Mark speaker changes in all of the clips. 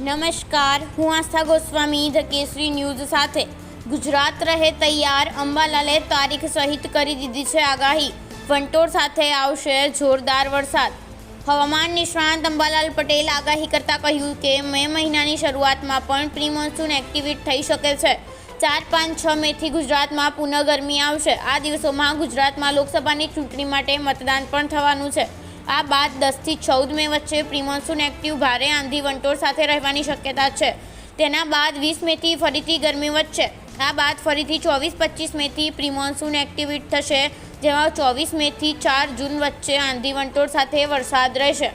Speaker 1: નમસ્કાર, હું આસ્થા ગોસ્વામી ધ કેસરી ન્યૂઝ સાથે. ગુજરાત રહે તૈયાર, અંબાલાલે તારીખ સહિત કરી દીધી છે આગાહી. વંટોળ સાથે આવશે જોરદાર વરસાદ. હવામાન નિષ્ણાંત અંબાલાલ પટેલ આગાહી કરતા કહ્યું કે મે મહિનાની શરૂઆતમાં પણ પ્રી મોન્સૂન એક્ટિવેટ થઈ શકે છે. 4, 5, 6 મેથી ગુજરાતમાં પુનઃ ગરમી આવશે. આ દિવસોમાં ગુજરાતમાં લોકસભાની ચૂંટણી માટે મતદાન પણ થવાનું છે. આ બાદ 10 થી 14 મે વચ્ચે પ્રી મોન્સૂન એક્ટિવ ભારે આંધી વંટોળ સાથે રહેવાની શક્યતા છે. તેના બાદ 20 મેથી ફરીથી ગરમી વધશે. આ બાદ ફરીથી 24-25 મેથી પ્રી મોન્સૂન એક્ટિવેટ થશે, જેમાં 24 મેથી 4 જૂન વચ્ચે આંધી વંટોળ સાથે વરસાદ રહેશે.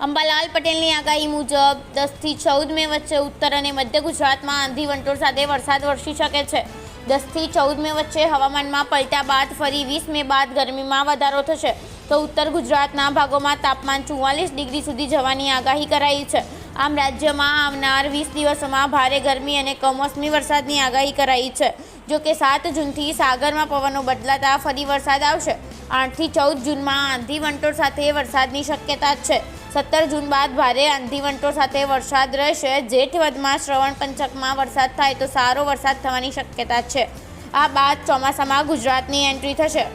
Speaker 1: અંબાલાલ પટેલની આગાહી મુજબ 10 થી 14 મે વચ્ચે ઉત્તર અને મધ્ય ગુજરાતમાં આંધી વંટોળ સાથે વરસાદ વરસી શકે છે. 10 થી 14 મે વચ્ચે હવામાનમાં પલટા બાદ ફરી 20 મે બાદ ગરમીમાં વધારો થશે, તો ઉત્તર ગુજરાતના ભાગોમાં તાપમાન 44 ડિગ્રી સુધી જવાની આગાહી કરાઈ છે. આમ રાજ્યમાં આવનાર 20 દિવસોમાં ભારે ગરમી અને કમોસમી વરસાદની આગાહી કરાઈ છે. જો કે 7 જૂનથી સાગરમાં પવનો બદલાતા ફરી વરસાદ આવશે. 8 થી 14 જૂનમાં આંધી વંટોળ સાથે વરસાદની શક્યતા છે. 17 જૂન બાદ ભારે આંધી વંટોળ સાથે વરસાદ રહેશે. જેઠ વધમાં શ્રવણ પંચકમાં વરસાદ થાય તો સારો વરસાદ થવાની શક્યતા છે. આ બાદ ચોમાસામાં ગુજરાતની એન્ટ્રી થશે.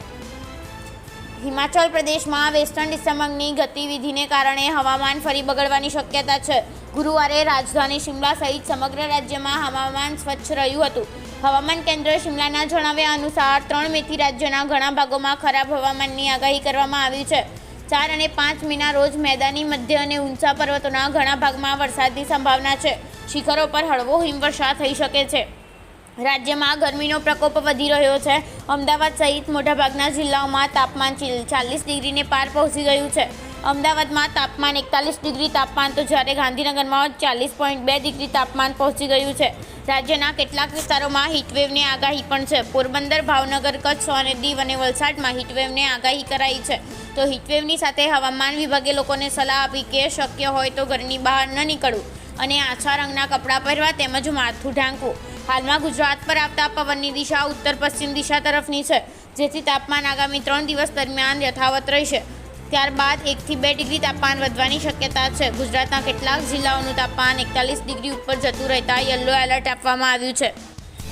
Speaker 1: હિમાચલ પ્રદેશમાં વેસ્ટર્ન ડિસ્ટર્બન્સની ગતિવિધિને કારણે હવામાન ફરી બગડવાની શક્યતા છે. ગુરુવારે રાજધાની શિમલા સહિત સમગ્ર રાજ્યમાં હવામાન સ્વચ્છ રહ્યું હતું. હવામાન કેન્દ્ર શિમલાના જણાવ્યા અનુસાર 3 મેથી રાજ્યના ઘણા ભાગોમાં ખરાબ હવામાનની આગાહી કરવામાં આવી છે. 4 અને 5 મેના રોજ મેદાની, મધ્ય અને ઊંચા પર્વતોના ઘણા ભાગમાં વરસાદની સંભાવના છે. શિખરો પર હળવો હિમવર્ષા થઈ શકે છે. રાજ્યમાં ગરમીનો પ્રકોપ વધી રહ્યો છે. અમદાવાદ સહિત મોટાભાગના જિલ્લાઓમાં તાપમાન 40 ડિગ્રીને પાર પહોંચી ગયું છે. અમદાવાદમાં તાપમાન 41 ડિગ્રી તાપમાન, તો જ્યારે ગાંધીનગરમાં 40.2 ડિગ્રી તાપમાન પહોંચી ગયું છે. રાજ્યના કેટલાક વિસ્તારોમાં હીટવેવની આગાહી પણ છે. પોરબંદર, ભાવનગર, કચ્છ અને દીવ અને વલસાડમાં હીટવેવની આગાહી કરાઈ છે. તો હીટવેવની સાથે હવામાન વિભાગે લોકોને સલાહ આપી કે શક્ય હોય તો ઘરની બહાર ન નીકળવું અને આછા રંગના કપડાં પહેરવા તેમજ માથું ઢાંકવું. હાલમાં ગુજરાત પર આવતા પવનની દિશા ઉત્તર-પશ્ચિમ દિશા તરફની છે, જેથી તાપમાન આગામી 3 દિવસ દરમિયાન યથાવત રહેશે. ત્યારબાદ 1 થી 2 ડિગ્રી તાપમાન વધવાની શક્યતા છે. ગુજરાતના કેટલાક જિલ્લાઓનું તાપમાન 41 ડિગ્રી ઉપર જતું રહેતા યલો એલર્ટ આપવામાં આવ્યું છે.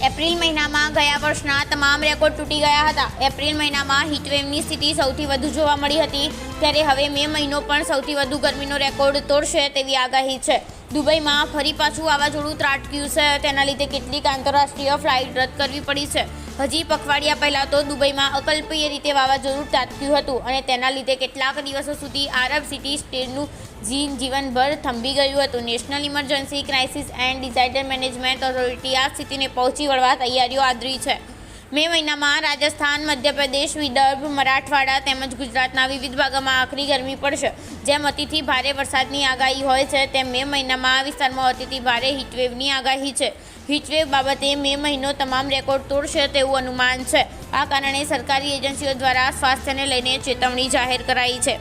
Speaker 1: એપ્રિલ મહિનામાં ગયા વર્ષના તમામ રેકોર્ડ તૂટી ગયા હતા. એપ્રિલ મહિનામાં હીટવેવની સ્થિતિ સૌથી વધુ જોવા મળી હતી, ત્યારે હવે મે મહિનો પણ સૌથી વધુ ગરમીનો રેકોર્ડ તોડશે તેવી આગાહી છે. દુબઈમાં ફરી પાછું વાવાઝોડું ત્રાટક્યું છે. તેના લીધે કેટલીક આંતરરાષ્ટ્રીય ફ્લાઇટ રદ કરવી પડી છે. હજી પખવાડિયા પહેલાં તો દુબઈમાં અકલ્પનીય રીતે વાવાઝોડું ત્રાટક્યું હતું અને તેના લીધે કેટલાક દિવસો સુધી આરબ સિટી સ્ટેટનું જીવનભર થંભી ગયું હતું. National emergency crisis and disaster management authority આ સ્થિતિને પહોંચી વળવા તૈયારીઓ આદરી છે. મે મહિનામાં રાજસ્થાન, મધ્યપ્રદેશ, વિદર્ભ, મરાઠવાડા તેમજ ગુજરાતના વિવિધ ભાગોમાં આકરી ગરમી પડશે. જેમ અતિથી ભારે વરસાદની આગાહી હોય છે, તેમ મે મહિનામાં આ વિસ્તારમાં અતિથી ભારે હીટવેવની આગાહી છે. હીટવેવ બાબતે મે મહિનો તમામ રેકોર્ડ તોડશે તેવું અનુમાન છે. આ કારણે સરકારી એજન્સીઓ દ્વારા સ્વાસ્થ્યને લઈને ચેતવણી જાહેર કરાઈ છે.